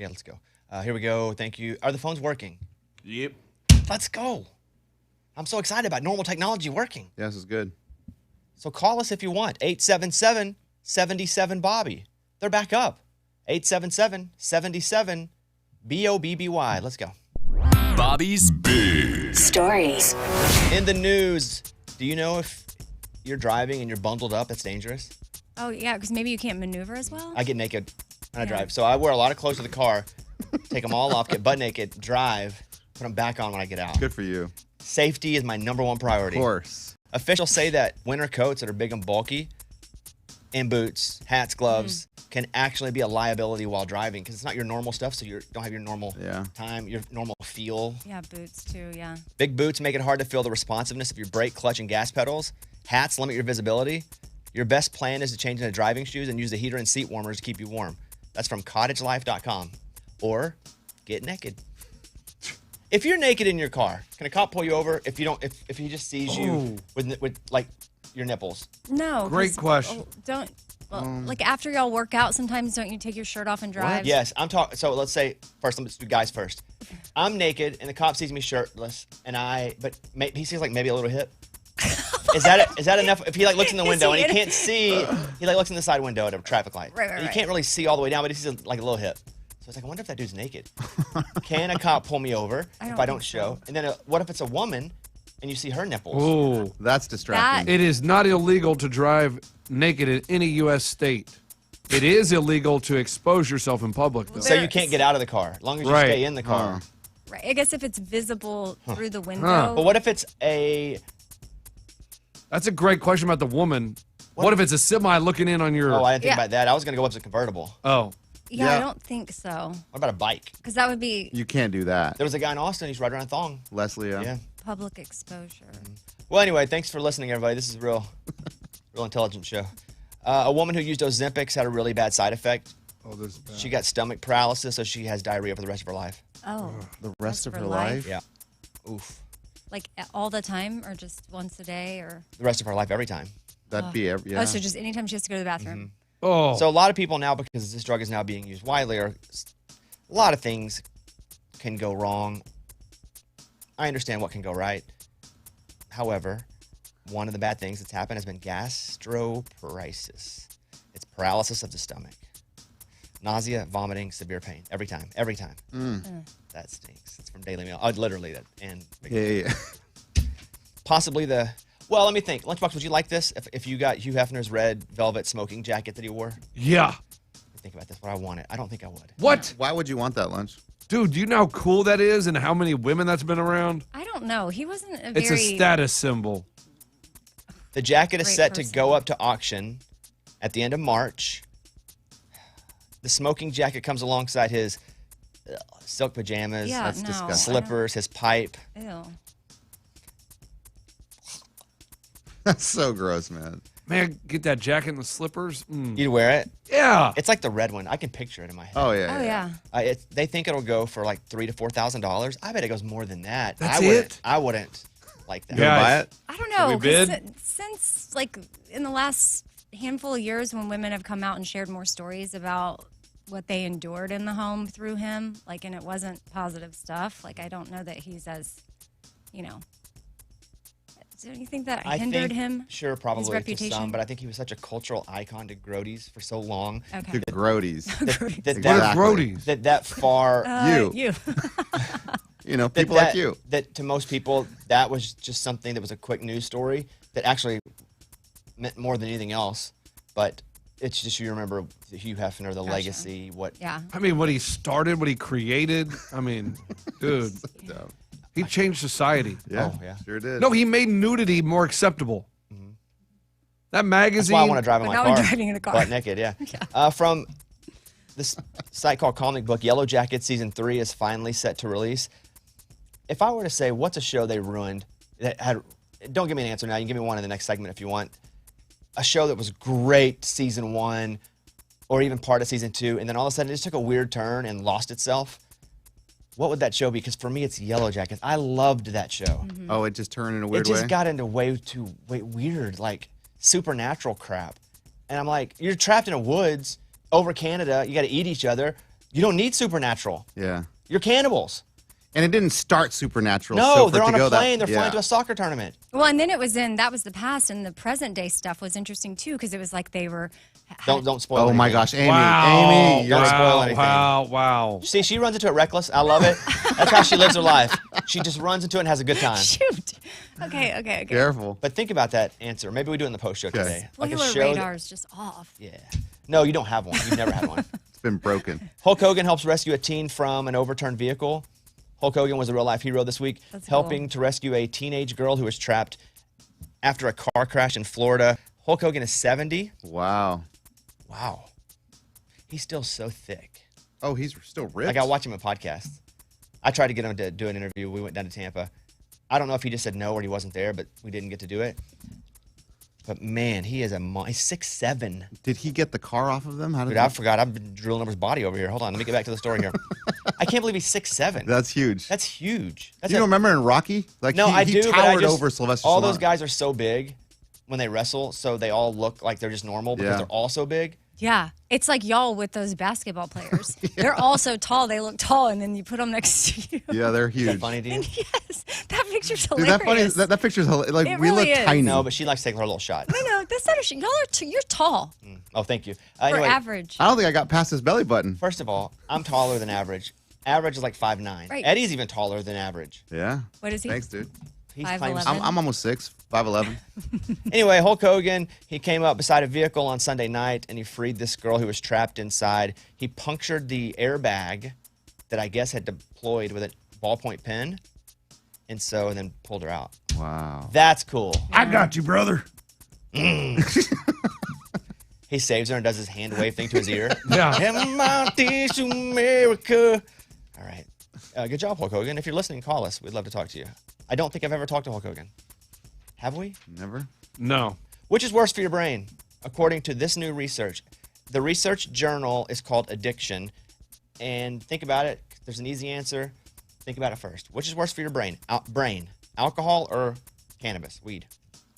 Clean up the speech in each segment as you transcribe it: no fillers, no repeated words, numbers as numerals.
Yeah, let's go. Here we go. Thank you. Are the phones working? Yep. Let's go. I'm so excited about normal technology working. Yeah, this is good. So call us if you want. 877-77-BOBBY. They're back up. 877-77-BOBBY. Let's go. Bobby's Big Stories. In the news, do you know if you're driving and you're bundled up, that's dangerous? Oh, yeah, because maybe you can't maneuver as well. I get naked when I drive. So I wear a lot of clothes to the car, take them all off, get butt naked, drive, put them back on when I get out. Good for you. Safety is my number one priority. Of course. Officials say that winter coats that are big and bulky and boots, hats, gloves can actually be a liability while driving because it's not your normal stuff, so you don't have your normal time, your normal feel. Yeah, boots too, yeah. Big boots make it hard to feel the responsiveness of your brake, clutch, and gas pedals. Hats limit your visibility. Your best plan is to change into driving shoes and use the heater and seat warmers to keep you warm. That's from cottagelife.com. Or get naked. If you're naked in your car, can a cop pull you over if he just sees you with like your nipples? No. Great question. Like after y'all work out, sometimes don't you take your shirt off and drive? What? Yes, I'm talking. So let's say first, let's do guys first. I'm naked and the cop sees me shirtless, but he sees like maybe a little hip. Is that enough? If he like looks in the window and he can't see, he like looks in the side window at a traffic light. Right. You can't really see all the way down, but he sees like a little hip. So it's like, I wonder if that dude's naked. Can a cop pull me over if I don't show? And then what if it's a woman and you see her nipples? Oh, that's distracting. It is not illegal to drive naked in any U.S. state. It is illegal to expose yourself in public, though. So you can't get out of the car, as long as you stay in the car. Right. I guess if it's visible through the window. But what if it's a... That's a great question about the woman. What if it's a semi looking in on your... Oh, I didn't think about that. I was going to go up to a convertible. Oh. Yeah, I don't think so. What about a bike? Because that would be... You can't do that. There was a guy in Austin, he's right around a thong. Leslie, yeah. Public exposure. Well, anyway, thanks for listening, everybody. This is a real intelligent show. A woman who used Ozempic had a really bad side effect. Oh, this is bad. She got stomach paralysis, so she has diarrhea for the rest of her life. Oh. The rest of her life? Yeah. Oof. Like all the time or just once a day or? The rest of her life, every time. That'd be every, Oh, so just anytime she has to go to the bathroom. Oh. So a lot of people now, because this drug is now being used widely, a lot of things can go wrong. I understand what can go right. However, one of the bad things that's happened has been gastroparesis. It's paralysis of the stomach. Nausea, vomiting, severe pain. Every time. That stinks. It's from Daily Mail. Literally that. And yeah. Possibly well, let me think. Lunchbox, would you like this if you got Hugh Hefner's red velvet smoking jacket that he wore? Yeah. Think about this, but I want it. I don't think I would. What? Why would you want that, Lunch? Dude, do you know how cool that is and how many women that's been around? I don't know. He wasn't a very... It's a status symbol. The jacket is set to go up to auction at the end of March. The smoking jacket comes alongside his silk pajamas, That's disgusting. slippers, his pipe. Ew. That's so gross, man. Man, get that jacket and the slippers. You'd wear it? Yeah. It's like the red one. I can picture it in my head. Oh, yeah. Oh, yeah. They think it'll go for like $3,000 to $4,000. I bet it goes more than that. That's I wouldn't like that. You gonna buy it? I don't know. Should we 'cause bid? Since like in the last handful of years when women have come out and shared more stories about what they endured in the home through him, like, and it wasn't positive stuff. Like, I don't know that he's as, do you think that hindered him? Sure, probably his to reputation? some, but I think he was such a cultural icon to Grodies for so long. Okay. To Grodies. What are Grodies? That far... You. People like you. That to most people, that was just something that was a quick news story that actually meant more than anything else. But it's just you remember the Hugh Hefner, the legacy, what... Yeah. I mean, what he started, what he created. I mean, dude. He changed society. Yeah, Oh, yeah. Sure did. No, he made nudity more acceptable. That magazine. That's why I want to drive in But my now car. I'm driving in a car. Butt naked, yeah. From this site called Comic Book, Yellowjackets Season 3 is finally set to release. If I were to say, what's a show they ruined that had... Don't give me an answer now. You can give me one in the next segment if you want. A show that was great Season 1 or even part of Season 2, and then all of a sudden it just took a weird turn and lost itself. What would that show be? Because for me, it's Yellowjackets. I loved that show. Oh, it just turned in a weird way? It just got into way weird, like supernatural crap. And I'm like, you're trapped in a woods over Canada. You got to eat each other. You don't need supernatural. Yeah. You're cannibals. And it didn't start supernatural. No, so for they're it on to a go plane. That, They're flying to a soccer tournament. Well, and then that was the past, and the present day stuff was interesting too, because it was like they were. Don't spoil Oh anything. my gosh, Amy. Wow. Amy. Don't spoil anything. Wow. See, she runs into it reckless. I love it. That's how she lives her life. She just runs into it and has a good time. Shoot. Okay. Careful. But think about that answer. Maybe we do it in the post show today. Spoiler a show radar is just off. Yeah. No, you don't have one. You've never had one. It's been broken. Hulk Hogan helps rescue a teen from an overturned vehicle. Hulk Hogan was a real-life hero this week, helping to rescue a teenage girl who was trapped after a car crash in Florida. Hulk Hogan is 70. Wow. Wow. He's still so thick. Oh, he's still ripped. Like, I watch him in podcasts. I tried to get him to do an interview. We went down to Tampa. I don't know if he just said no or he wasn't there, but we didn't get to do it. But, man, he is he's 6'7". Did he get the car off of them? How did Dude, I forgot. I've been drilling over his body over here. Hold on. Let me get back to the story here. I can't believe he's 6'7". That's huge. That's huge. That's you don't remember in Rocky? Like No, he do. But towered over Sylvester all Stallone. those guys are so big when they wrestle, so they all look like they're just normal because they're all so big. Yeah, it's like y'all with those basketball players. They're all so tall, they look tall, and then you put them next to you. Yeah, they're huge. Is that funny to you? And yes, that picture's Dude, hilarious. that picture's hilarious. Like, It we really look is. tiny. No, but she likes to take her little shot. No, that's not a y'all are you're tall Oh, thank you. for Anyway, average. I don't think I got past his belly button. first of all, I'm taller than average. Average is like 5'9". Right. Eddie's even taller than average. Yeah. What is he? Thanks, dude. He 5'11". claims. I'm almost 6', 5'11". Anyway, Hulk Hogan, he came up beside a vehicle on Sunday night, and he freed this girl who was trapped inside. He punctured the airbag that I guess had deployed with a ballpoint pen, and then pulled her out. Wow. That's cool. I got you, brother. He saves her and does his hand wave thing to his ear. Yeah. Hermanos America. All right. Good job, Hulk Hogan. If you're listening, call us. We'd love to talk to you. I don't think I've ever talked to Hulk Hogan. Have we? Never? No. Which is worse for your brain? According to this new research. The research journal is called Addiction. And think about it. There's an easy answer. Think about it first. Which is worse for your brain? Brain. Alcohol or cannabis? Weed?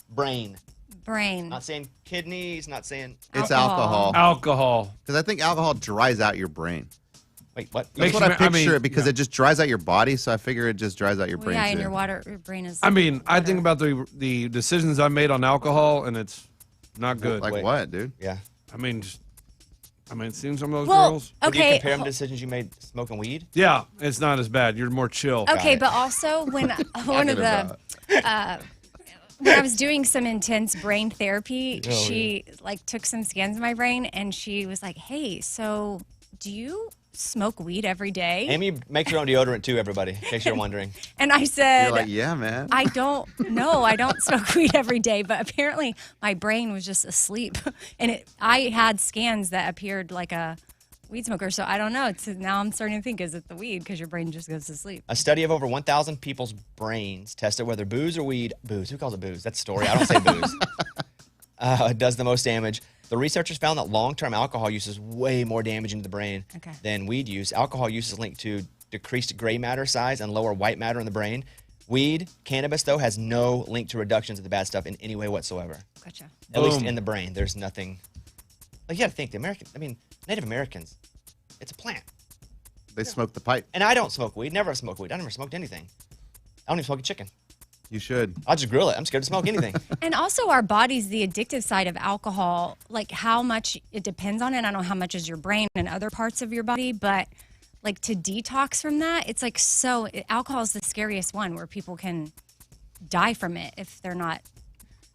Brain. Brain. Not saying kidneys, not saying... It's Alcohol. alcohol. Alcohol. Because I think alcohol dries out your brain. Wait, what? That's Makes what you- I picture mean, it because it just dries out your body, so I figure it just dries out your Well, brain yeah, too. and your brain is. I mean, I water. think about the decisions I made on alcohol, and it's not good. Like Wait. what, dude? Yeah. Seeing some of those Well, girls. Would you okay. compare them to decisions you made smoking weed? Yeah, it's not as bad. You're more chill. Okay, it. but also when one of the when I was doing some intense brain therapy, she like took some scans of my brain and she was like, "Hey, so do you smoke weed every day?" Amy makes her own deodorant too, everybody, in case you're wondering. And I said, You're like, yeah, man. I don't smoke weed every day, but apparently my brain was just asleep. And I had scans that appeared like a weed smoker, so I don't know. Now I'm starting to think, is it the weed? Because your brain just goes to sleep. A study of over 1,000 people's brains tested whether booze or weed, booze, who calls it booze? That's a story. I don't say booze. Does the most damage. The researchers found that long-term alcohol use is way more damaging to the brain than weed use. Alcohol use is linked to decreased gray matter size and lower white matter in the brain. Weed, cannabis, though, has no link to reductions of the bad stuff in any way whatsoever. Gotcha. At least in the brain. There's nothing. Like, you got to think, Native Americans, it's a plant. They smoke the pipe. And I don't smoke weed. Never smoked weed. I never smoked anything. I don't even smoke a chicken. You should. I'll just grill it. I'm scared to smoke anything. And also our body's the addictive side of alcohol, like how much it depends on it. I don't know how much is your brain and other parts of your body, but like to detox from that, it's like alcohol is the scariest one where people can die from it if they're not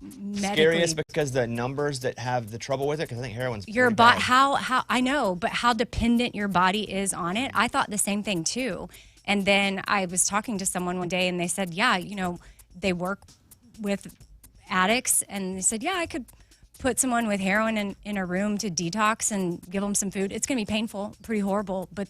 medically. Scariest because the numbers that have the trouble with it, because I think heroin's Your pretty body, bad. how I know, but how dependent your body is on it. I thought the same thing too. And then I was talking to someone one day and they said, yeah, they work with addicts, and they said, yeah, I could put someone with heroin in a room to detox and give them some food. It's going to be painful, pretty horrible, but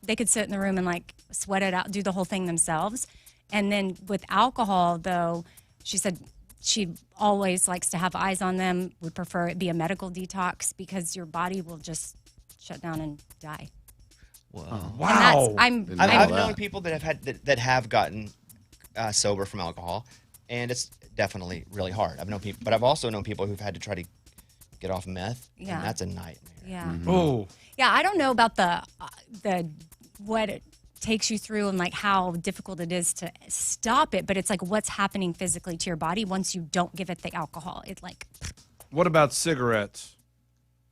they could sit in the room and like sweat it out, do the whole thing themselves. And then with alcohol, though, she said she always likes to have eyes on them, would prefer it be a medical detox because your body will just shut down and die. Whoa. Wow. And I've known people that have gotten sober from alcohol, and it's definitely really hard. I've known people, but I've also known people who've had to try to get off meth, Yeah. and that's a nightmare. Yeah. Oh, Yeah, I don't know about the what it takes you through and like how difficult it is to stop it, but it's like what's happening physically to your body once you don't give it the alcohol. It like, what about cigarettes?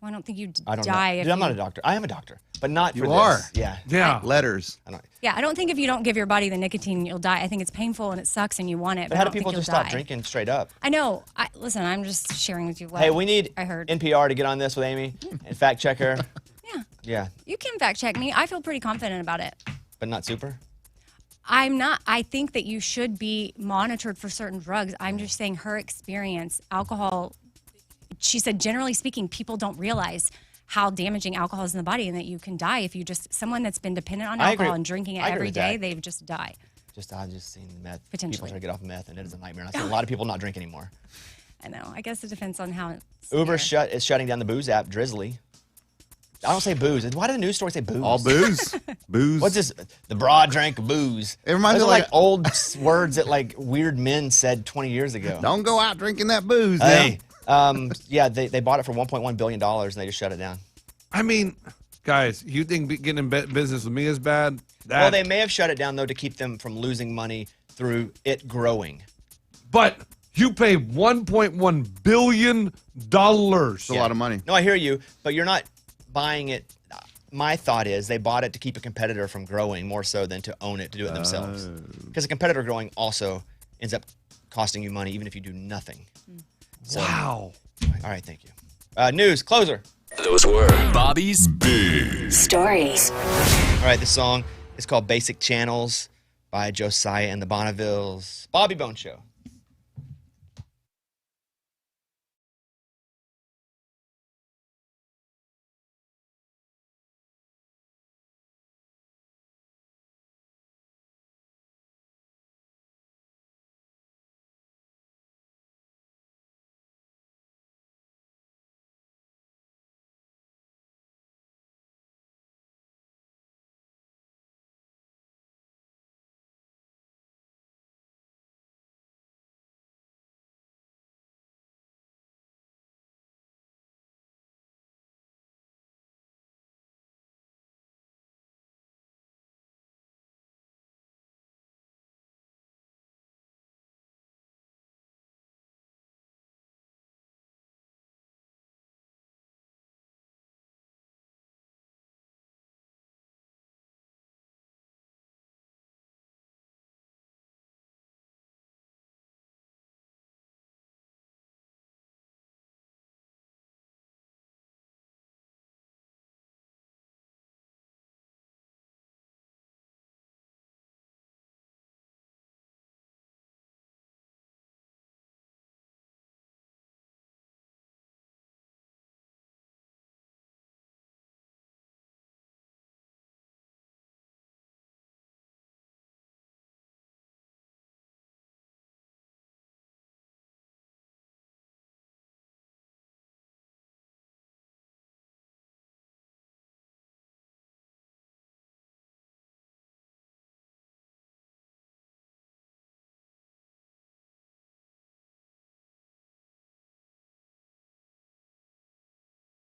well, I don't think you I don't die know. if Dude, I'm you, not a doctor. I am a doctor, but not You for are. this. Yeah. Yeah. Letters. I don't. Yeah, I don't think if you don't give your body the nicotine, you'll die. I think it's painful and it sucks and you want it, But but how I do don't think people you'll just die. stop drinking straight up? I know. Listen, I'm just sharing with you what Hey, we need I heard. NPR to get on this with Amy and fact check her. Yeah, Yeah, you can fact check me. I feel pretty confident about it. but not super. I'm not. I think that you should be monitored for certain drugs. I'm just saying her experience, alcohol, she said, generally speaking, people don't realize how damaging alcohol is in the body and that you can die if you just, someone that's been dependent on I alcohol agree. and drinking it I agree every with day, that. they've just died. I've just seen meth. People Potentially. try to get off meth, and it is a nightmare. And I see a lot of people not drink anymore. I know. I guess it depends on how it's. Uber there. is shutting down the booze app, Drizzly. I don't say booze. Why did the news story say booze? All booze. Booze. What's this? The broad drink of booze. It reminds Those me are of like old words that like weird men said 20 years ago. Don't go out drinking that booze Hey, now. yeah, they bought it for $1.1 billion and they just shut it down. I mean, guys, you think getting in business with me is bad? Well, they may have shut it down though to keep them from losing money through it growing. But you pay $1.1 billion. It's a lot of money. No, I hear you, but you're not buying it. My thought is they bought it to keep a competitor from growing more so than to own it, to do it themselves. Because a competitor growing also ends up costing you money even if you do nothing. So, Wow. all right, thank you. News, closer. Those were Bobby's Big Stories. All right, this song is called Basic Channels by Josiah and the Bonnevilles. Bobby Bone Show.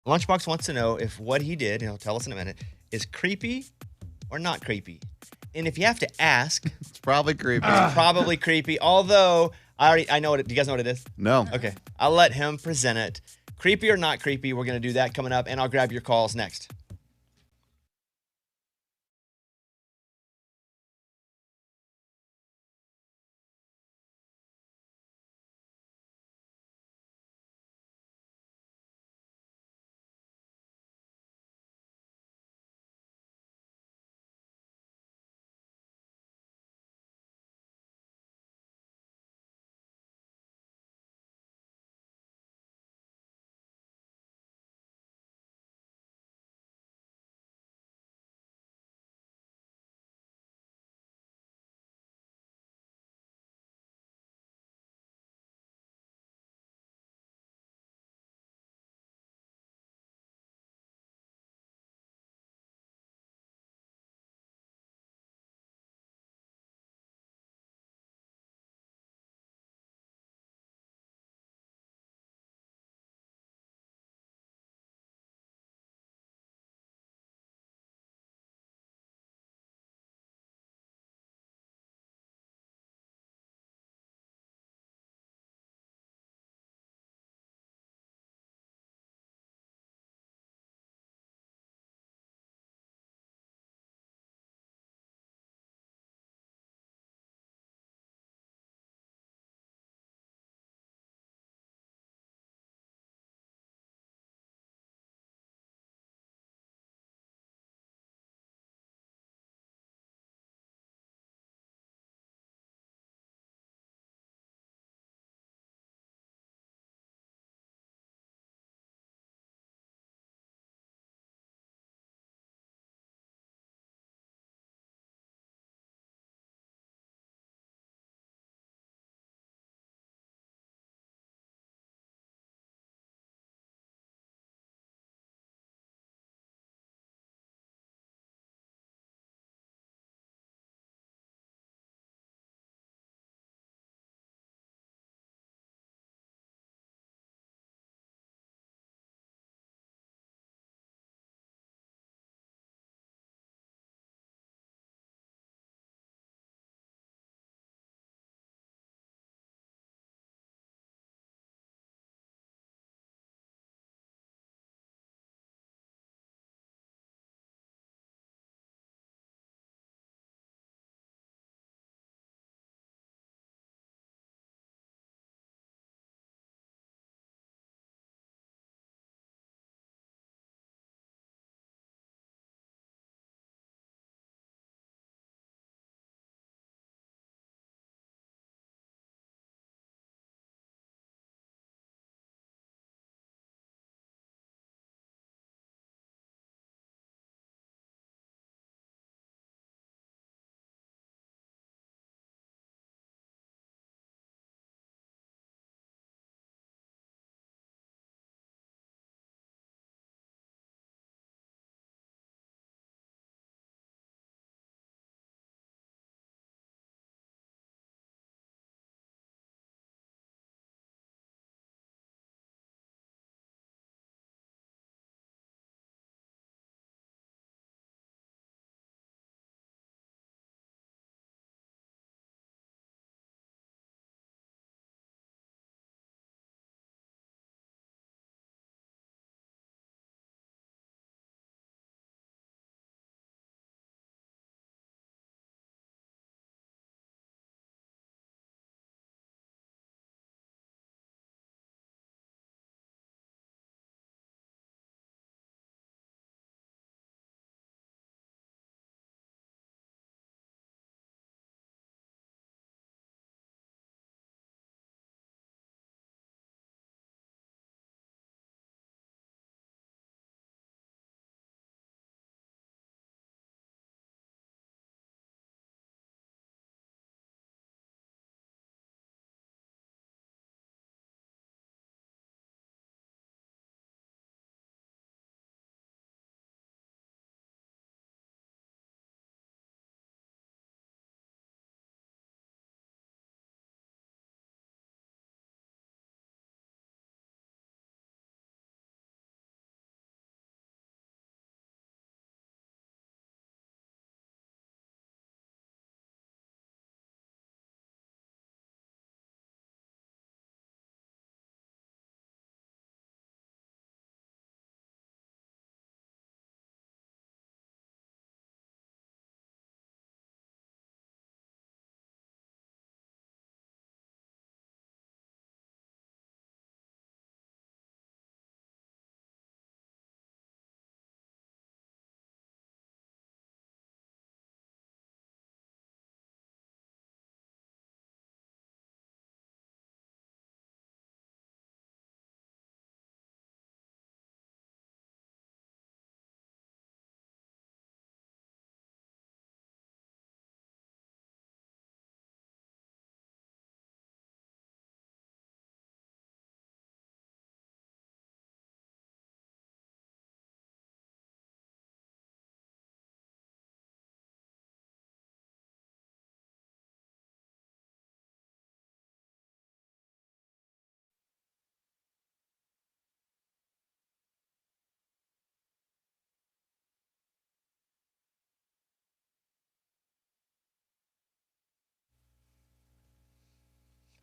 Lunchbox wants to know if what he did, and he'll tell us in a minute, is creepy or not creepy. And if you have to ask, It's probably creepy. it's probably creepy. Although I know what. Do you guys know what it is? No. Okay, I'll let him present it. Creepy or not creepy? We're gonna do that coming up, and I'll grab your calls next.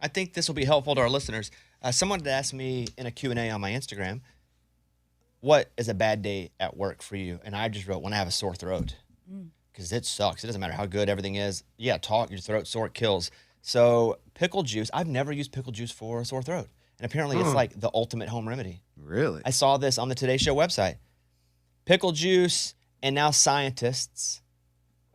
I think this will be helpful to our listeners. Someone had asked me in a Q&A on my Instagram, what is a bad day at work for you? And I just wrote, when I have a sore throat. Because it sucks. It doesn't matter how good everything is. Yeah, talk, your throat sore, it kills. So pickle juice, I've never used pickle juice for a sore throat. And apparently it's like the ultimate home remedy. Really? I saw this on the Today Show website. Pickle juice, and now scientists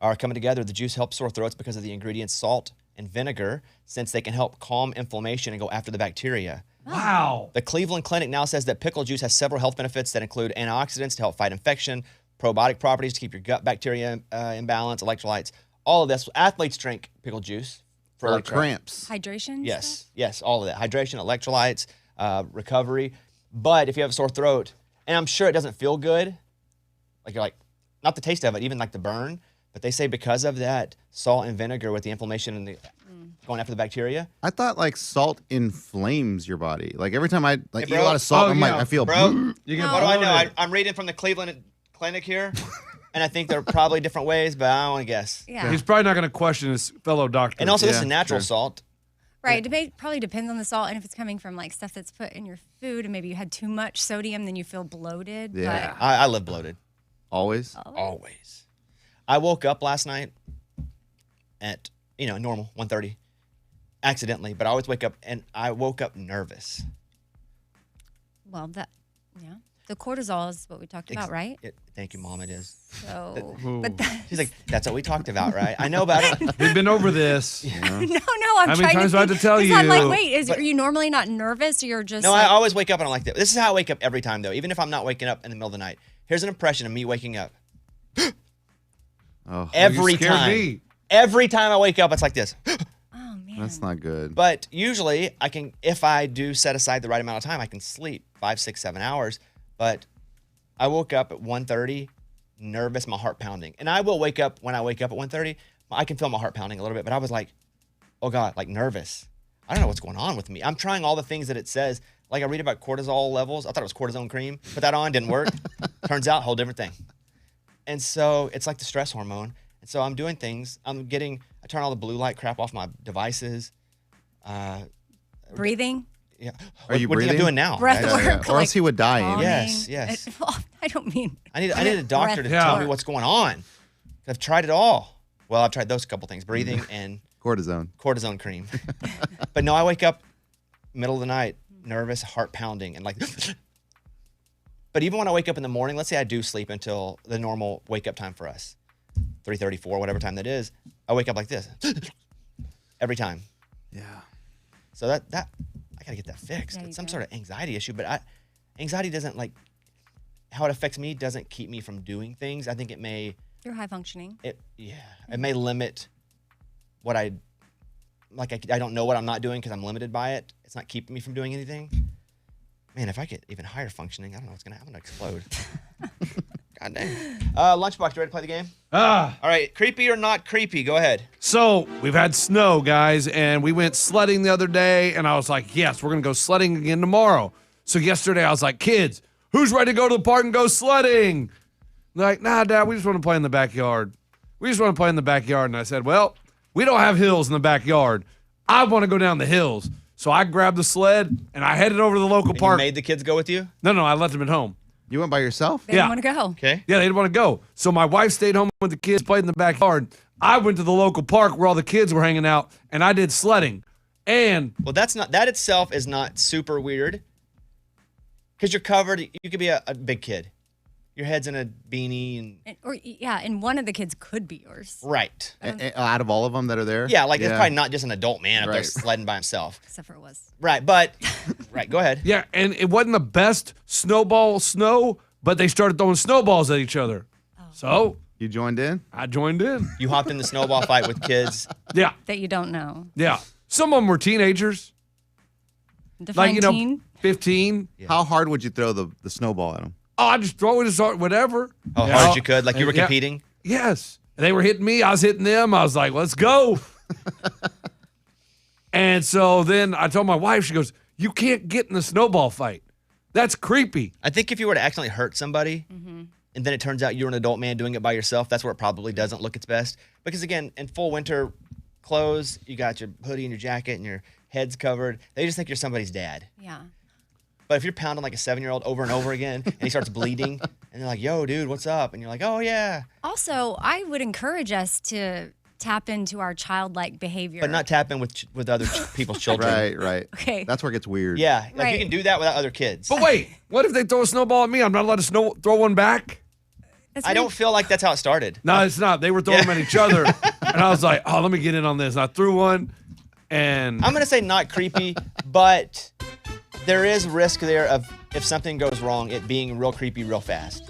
are coming together. The juice helps sore throats because of the ingredients salt and vinegar, since they can help calm inflammation and go after the bacteria. Wow. The Cleveland Clinic now says that pickle juice has several health benefits that include antioxidants to help fight infection, probiotic properties to keep your gut bacteria in balance, electrolytes, all of this. Athletes drink pickle juice For cramps. Hydration? Yes, yes, all of that. Hydration, electrolytes, recovery. But if you have a sore throat, and I'm sure it doesn't feel good, like you're like, not the taste of it, even like the burn, but they say because of that salt and vinegar with the inflammation and the going after the bacteria. I thought like salt inflames your body. Like every time I Hey, eat bro. a lot of salt, Oh, I'm like, yeah. I feel Bro, You get what do I know? bloated. I'm reading from the Cleveland Clinic here, and I think there are probably different ways, but I don't want to guess. Yeah. He's probably not going to question his fellow doctor. And also, this Yeah, is natural sure. salt. Right. Probably depends on the salt, and if it's coming from like stuff that's put in your food, and maybe you had too much sodium, then you feel bloated. Yeah. I live bloated. Always. Always. I woke up last night at, normal, 1:30, accidentally, but I always wake up, and I woke up nervous. Well, the cortisol is what we talked about, right? Thank you, Mom, it is. So, Ooh. but She's like, that's what we talked about, right? I know about it. We've been over this. no, I'm How many trying times to do I have to think, tell 'cause I'm you? like, wait, are you normally not nervous, or you're just No, like, I always wake up and I'm like that. This is how I wake up every time, though, even if I'm not waking up in the middle of the night. Here's an impression of me waking up. Oh, Every You scared time. me. Every time I wake up, it's like this. oh man, that's not good. But usually, I can, if I do set aside the right amount of time, I can sleep 5, 6, 7 hours. But I woke up at 1:30, nervous, my heart pounding. And I will wake up, when I wake up at 1:30, I can feel my heart pounding a little bit. But I was like, oh God, like nervous. I don't know what's going on with me. I'm trying all the things that it says. Like I read about cortisol levels. I thought it was cortisone cream. Put that on, didn't work. Turns out, whole different thing. And so it's like the stress hormone. And so I'm doing things. I turn all the blue light crap off my devices. breathing, Yeah. Are you what do you think breathing? I'm doing now? breath I, work, Or else he would die in. calming. Yes, yes. I don't mean. I need a doctor to Breath tell work. me what's going on. I've tried it all. Well, I've tried those couple things, breathing and Cortisone. cortisone cream. But no, I wake up middle of the night, nervous, heart pounding, and like. But even when I wake up in the morning, let's say I do sleep until the normal wake up time for us, 3:34, whatever time that is, I wake up like this every time. Yeah. So that I gotta get that fixed. Yeah, you It's some do. sort of anxiety issue, but anxiety doesn't how it affects me doesn't keep me from doing things. I think it may You're high functioning. it may limit what I don't know what I'm not doing because I'm limited by it. It's not keeping me from doing anything. Man, if I get even higher functioning, I don't know what's gonna happen. I'm gonna explode. God dang. Lunchbox, you ready to play the game? All right, creepy or not creepy? Go ahead. So we've had snow, guys, and we went sledding the other day, and I was like, yes, we're going to go sledding again tomorrow. So yesterday I was like, kids, who's ready to go to the park and go sledding? They're like, nah, Dad, we just want to play in the backyard. We just want to play in the backyard. And I said, well, we don't have hills in the backyard. I want to go down the hills. So I grabbed the sled, and I headed over to the local You park. made the kids go with you? No, I left them at home. You went by yourself? They Yeah. don't want to go. Okay. Yeah, they didn't want to go. So my wife stayed home with the kids, played in the backyard. I went to the local park where all the kids were hanging out, and I did sledding. And Well, that itself is not super weird because you're covered. You could be a big kid. Your head's in a beanie And one of the kids could be yours, right. Out of all of them that are there? Yeah, like it's probably not just an adult man up there Right. sledding by himself. except for it was. Right, but right, go ahead. yeah, and it wasn't the best snowball snow, but they started throwing snowballs at each other. So You joined in? I joined in. You hopped in the snowball fight with kids. Yeah, That you don't know. yeah. Some of them were teenagers, Define like, teen. 15. How hard would you throw the snowball at him? Oh, I just throw it as hard, whatever. How Yeah. hard as you could, like you were Yeah. competing. Yes. And they were hitting me. I was hitting them. I was like, let's go. And so then I told my wife, she goes, you can't get in the snowball fight. That's creepy. I think if you were to accidentally hurt somebody, and then it turns out you're an adult man doing it by yourself, that's where it probably doesn't look its best. Because again, in full winter clothes, you got your hoodie and your jacket and your head's covered. They just think you're somebody's dad. Yeah. But if you're pounding like a 7-year-old over and over again, and he starts bleeding, and they're like, "Yo, dude, what's up?" And you're like, "Oh yeah." Also, I would encourage us to tap into our childlike behavior. But not tap in with other people's children. Right. Okay. That's where it gets weird. Yeah, like Right. you can do that without other kids. But wait, what if they throw a snowball at me? I'm not allowed to throw one back? That's I don't feel like that's how it started. No, it's not. They were throwing them at each other. And I was like, oh, let me get in on this. And I threw one, and I'm gonna say not creepy, but there is risk there of if something goes wrong, it being real creepy real fast.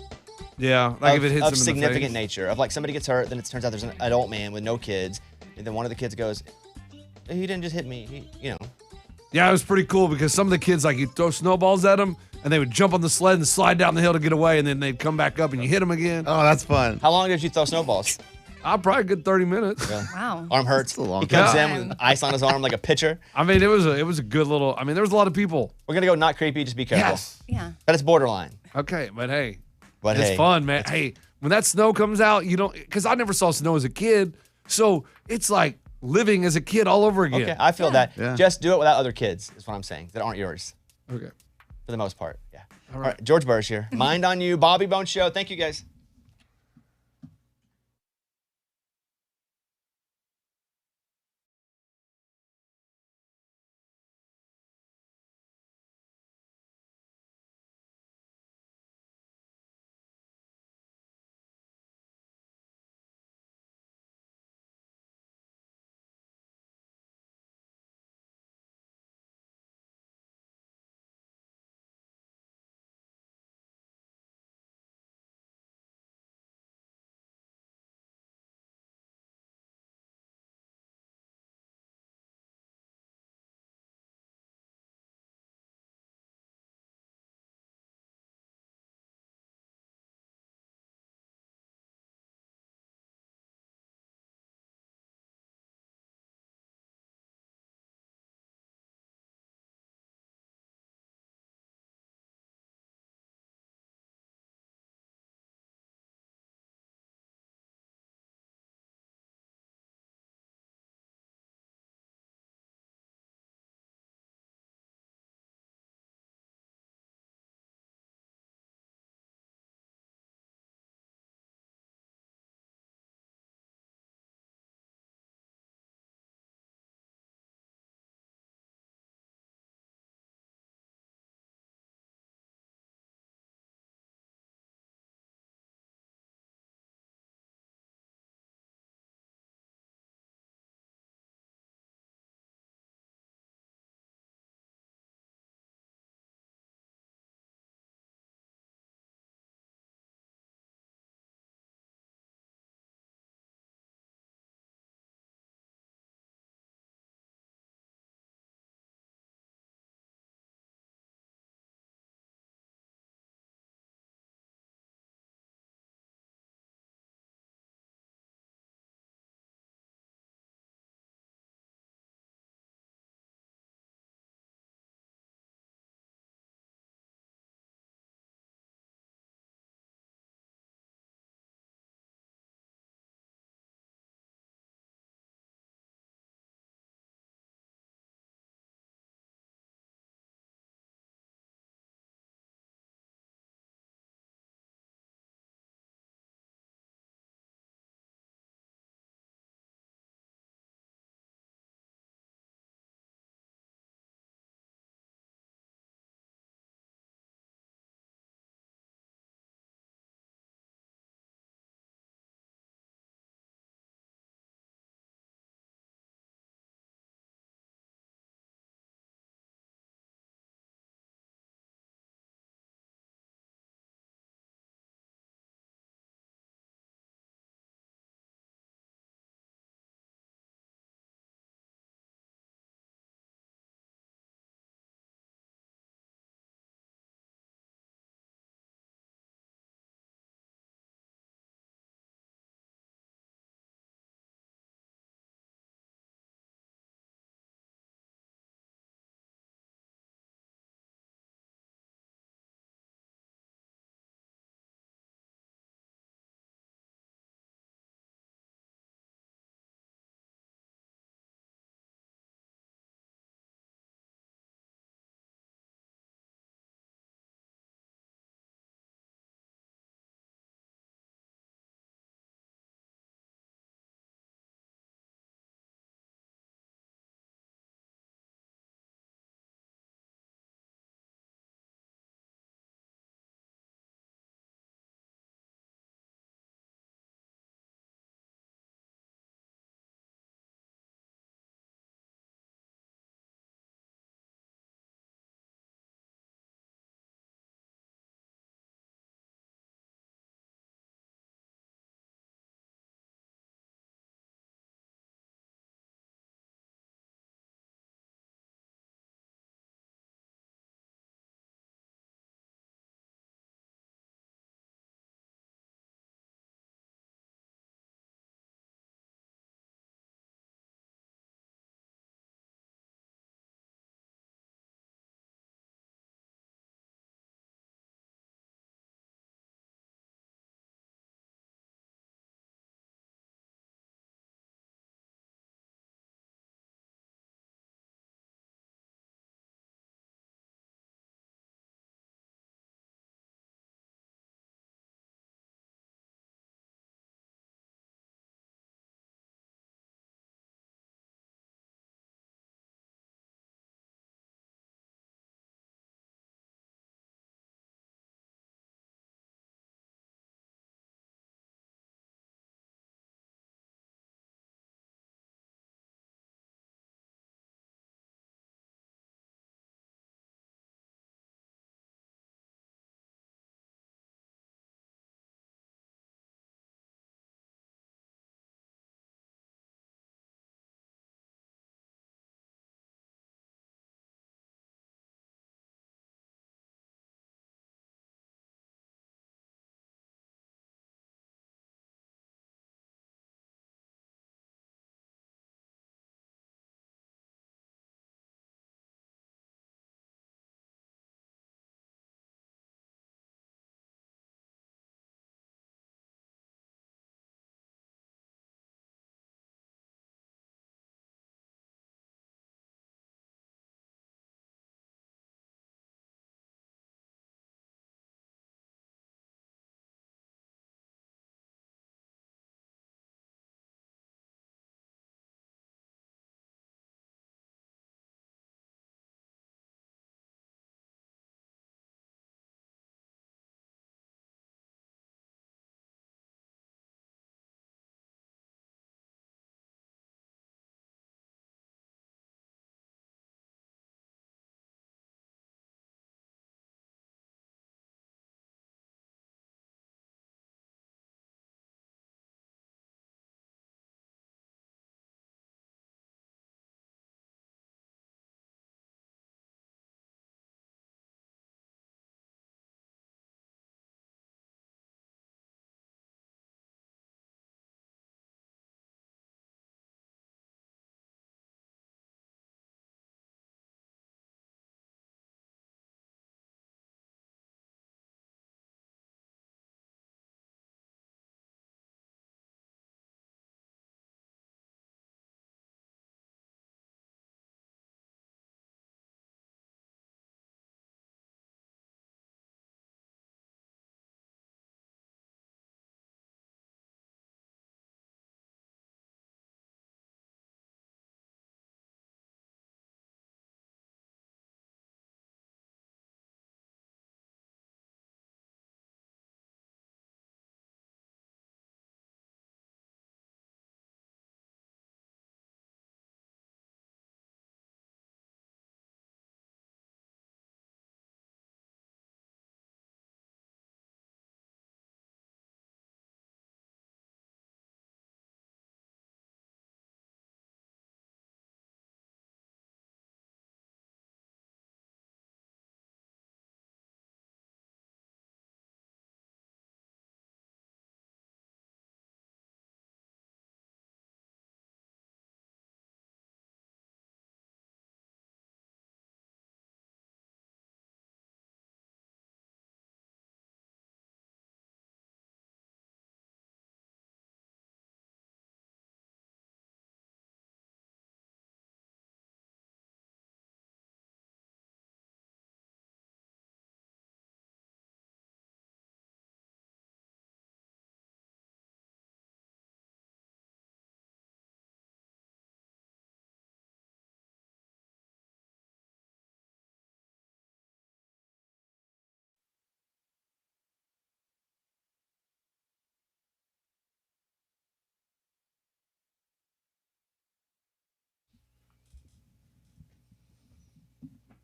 yeah, like if it hits of them in significant the face. nature. Of like somebody gets hurt, then it turns out there's an adult man with no kids, and then one of the kids goes, "He didn't just hit me, he." Yeah, it was pretty cool because some of the kids, like, you throw snowballs at them, and they would jump on the sled and slide down the hill to get away, and then they'd come back up and you hit them again. Oh, that's fun. How long did you throw snowballs? Probably a good 30 minutes. Wow. Arm hurts. That's a long He comes time. in with ice on his arm like a pitcher. I mean, it was a good little. I mean, there was a lot of people. We're gonna go not creepy, just be careful. Yes. Yeah. But it's borderline. Okay, but hey, But it's hey, fun, man. Hey, when that snow comes out, you don't, because I never saw snow as a kid, so it's like living as a kid all over again. Okay, I feel that. Yeah. Just do it without other kids, is what I'm saying, that aren't yours, Okay. for the most part. Yeah. All right, George Burr's here. Mind on You, Bobby Bones Show. Thank you, guys.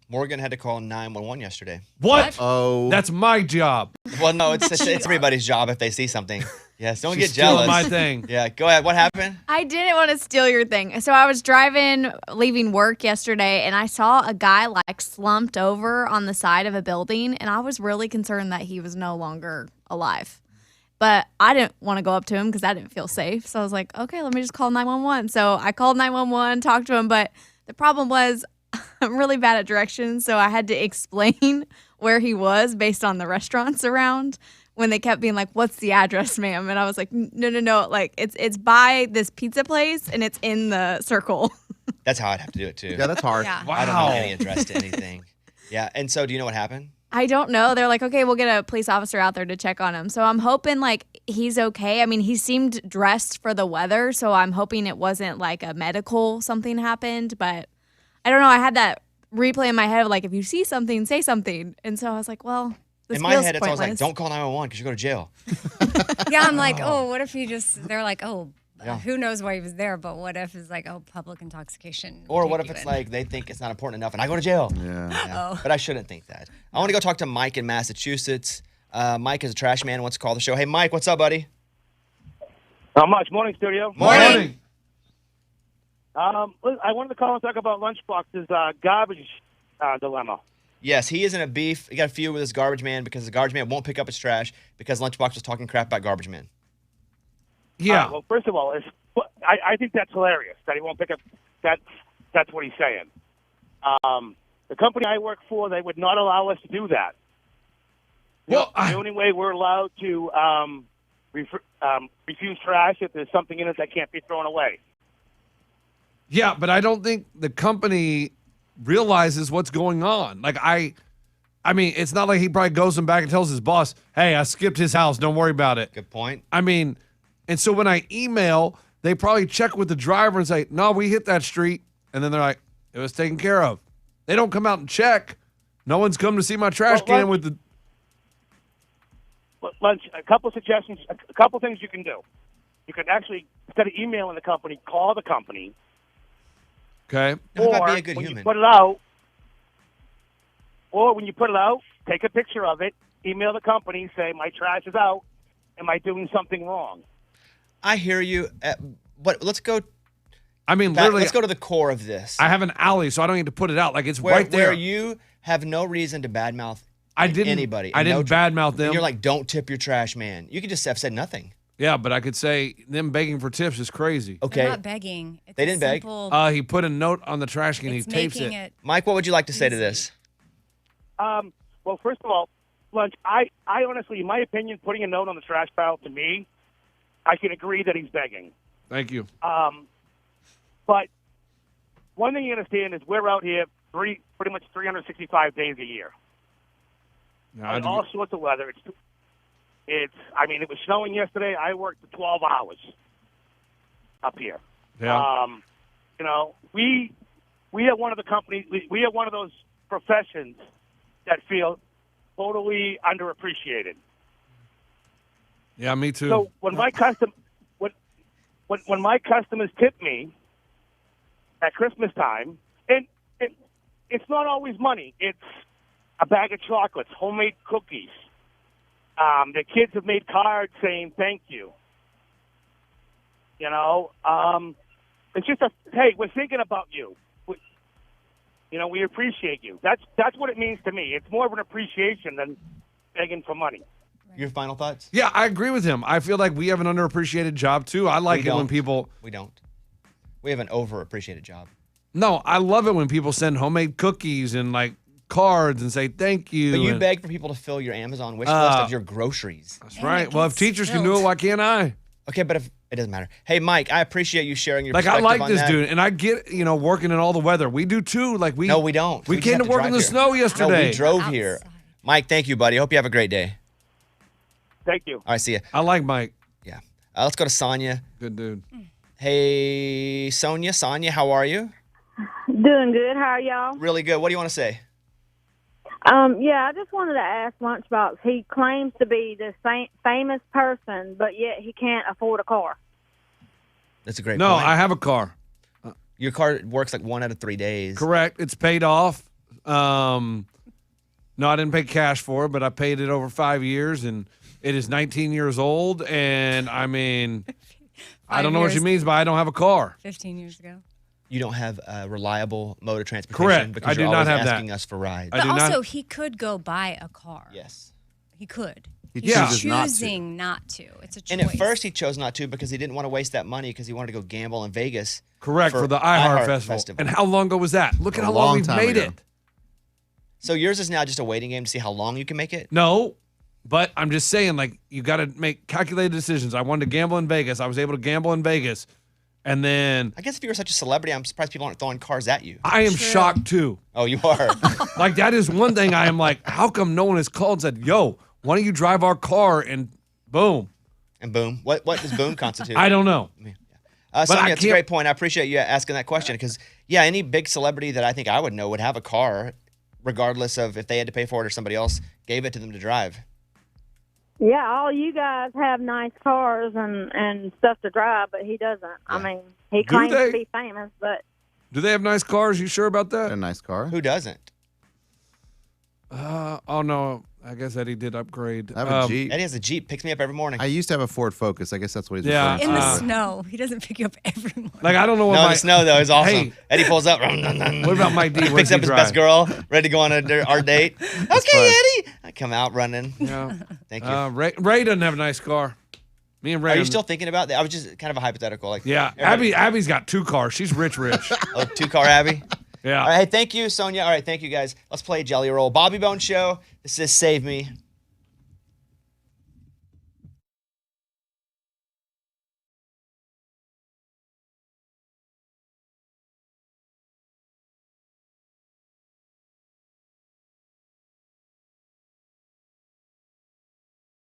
Morgan had to call 911 yesterday. What? Oh. That's my job. Well, no, it's everybody's job if they see something. Yes, don't She's get jealous. stealing my thing. Yeah, go ahead. What happened? I didn't want to steal your thing. So I was leaving work yesterday, and I saw a guy like slumped over on the side of a building, and I was really concerned that he was no longer alive. But I didn't want to go up to him because I didn't feel safe. So I was like, okay, let me just call 911. So I called 911, talked to him, but the problem was I'm really bad at directions, so I had to explain where he was based on the restaurants around. When they kept being like, "What's the address, ma'am?" And I was like, "No, like it's by this pizza place and it's in the circle." That's how I'd have to do it too. Yeah, that's hard. Yeah. I don't know any address to anything. Yeah, and so do you know what happened? I don't know. They're like, "Okay, we'll get a police officer out there to check on him." So I'm hoping like he's okay. I mean, he seemed dressed for the weather, so I'm hoping it wasn't like a medical something happened. But I don't know. I had that replay in my head of like, if you see something, say something. And so I was like, well. This in my feels head, it's always like, pointless. don't call 911 because you go to jail. Yeah, I'm like, oh, what if they're like, oh, Yeah. who knows why he was there, but what if it's like, oh, public intoxication. will Or take what if you it's in. like they think it's not important enough and I go to jail? Yeah. Yeah. But I shouldn't think that. I want to go talk to Mike in Massachusetts. Mike is a trash man and wants to call the show. Hey, Mike, what's up, buddy? Not much. Morning, studio. Morning. I wanted to call and talk about Lunchbox's garbage dilemma. Yes, he is in a beef. He got a feud with his garbage man because the garbage man won't pick up his trash because Lunchbox was talking crap about garbage man. Yeah. Well, first of all, I think that's hilarious that he won't pick up. That's what he's saying. The company I work for, they would not allow us to do that. Well, The only way we're allowed to refuse trash if there's something in it that can't be thrown away. Yeah, but I don't think the company realizes what's going on. Like I mean, it's not like he probably goes back and tells his boss, "Hey, I skipped his house. Don't worry about it." Good point. I mean, and so when I email, they probably check with the driver and say, "No, we hit that street," and then they're like, "It was taken care of." They don't come out and check. No one's come to see my trash can with the. Lunch. A couple suggestions. A couple things you can do. You can actually, instead of emailing the company, call the company. Okay. How about Or be a good when human? you put it out, take a picture of it, email the company, say my trash is out. Am I doing something wrong? I hear you. But let's go. I mean, Back, literally, let's go to the core of this. I have an alley, so I don't need to put it out. Like it's where, right there. where you have no reason to badmouth I didn't. anybody. I and didn't no- badmouth them. And you're like, don't tip your trash man. You could just have said nothing. Yeah, but I could say them begging for tips is crazy. They're Okay. not begging. It's They a didn't beg? simple, He put a note on the trash can. He it's tapes making it. Mike, what would you like to say to this? Well, first of all, Lunch, I honestly, in my opinion, putting a note on the trash pile, to me, I can agree that he's begging. Thank you. But one thing you understand is we're out here pretty much 365 days a year. No, I In do- all sorts of weather. I mean, it was snowing yesterday. I worked for 12 hours up here. yeah. You know, we are one of the companies, we are one of those professions that feel totally underappreciated. Yeah, me too. So when my when my customers tip me at Christmas time, and it's not always money. It's a bag of chocolates, homemade cookies. The kids have made cards saying thank you. You know, it's just hey, we're thinking about you. We appreciate you. That's what it means to me. It's more of an appreciation than begging for money. Your final thoughts? Yeah, I agree with him. I feel like we have an underappreciated job too. I like We it when don't. people. We don't. We have an overappreciated job. No, I love it when people send homemade cookies and like cards and say thank you. But you and- beg for people to fill your Amazon wish list of your groceries. That's And right. it Well, if gets teachers can do it, filled. why can't I? Okay, but if it doesn't matter. Hey, Mike, I appreciate you sharing your Like I perspective like on this that. dude, and I get working in all the weather. We do too. Like we. No, we don't. We just came have to work drive in the here. snow yesterday. No, we drove here. Outside. Mike, thank you, buddy. Hope you have a great day. Thank you. All right, see ya. I like Mike. Yeah. Let's go to Sonia. Good dude. Hey, Sonia. Sonia, how are you? Doing good. How are y'all? Really good. What do you want to say? Yeah, I just wanted to ask Lunchbox. He claims to be this famous person, but yet he can't afford a car. That's a great No, point. I have a car. Your car works like 1 out of 3 days. Correct. It's paid off. No, I didn't pay cash for it, but I paid it over 5 years, and it is 19 years old. And I mean, I don't know what she means by I don't have a car. 15 years ago. You don't have a reliable mode of transportation. Correct. Because I you're do not always have that. asking us for rides. I But do also, not. he could go buy a car. Yes. He could. He He's chooses not to. choosing not to. It's a choice. And at first he chose not to because he didn't want to waste that money because he wanted to go gamble in Vegas. Correct, for the iHeart Festival. And how long ago was that? Look at A how long long we've time made ago. it. So yours is now just a waiting game to see how long you can make it? No, but I'm just saying, like, you got to make calculated decisions. I wanted to gamble in Vegas. I was able to gamble in Vegas. And then I guess if you were such a celebrity, I'm surprised people aren't throwing cars at you. I am shocked too. Oh, you are? Like, that is one thing I am like, how come no one has called and said, yo, why don't you drive our car? And boom. And boom. What does boom constitute? I don't know. Sonia, it's a great point. I appreciate you asking that question because, yeah, any big celebrity that I think I would know would have a car, regardless of if they had to pay for it or somebody else gave it to them to drive. Yeah, all you guys have nice cars and stuff to drive, but he doesn't. I mean, he claims to be famous, but Do they have nice cars? You sure about that? A nice car. Who doesn't? Oh, no. I guess Eddie did upgrade. I have a Jeep. Eddie has a Jeep, picks me up every morning. I used to have a Ford Focus. I guess that's what he's Yeah. referring In to. the snow. He doesn't pick you up every morning. Like, I don't know what No, the snow, though, is awesome. Hey. Eddie pulls up. What about Mike D? Picks up his best girl, ready to go on our date. Okay, Eddie. I come out running. Yeah. Thank you. Ray doesn't have a nice car. Me and Ray. Are you still thinking about that? I was just kind of a hypothetical. Like, Yeah. Abby's got 2 cars. She's rich. Oh, 2-car Abby? Yeah. All right, hey, thank you, Sonia. All right, thank you, guys. Let's play Jelly Roll. Bobby Bone Show. This is Save Me.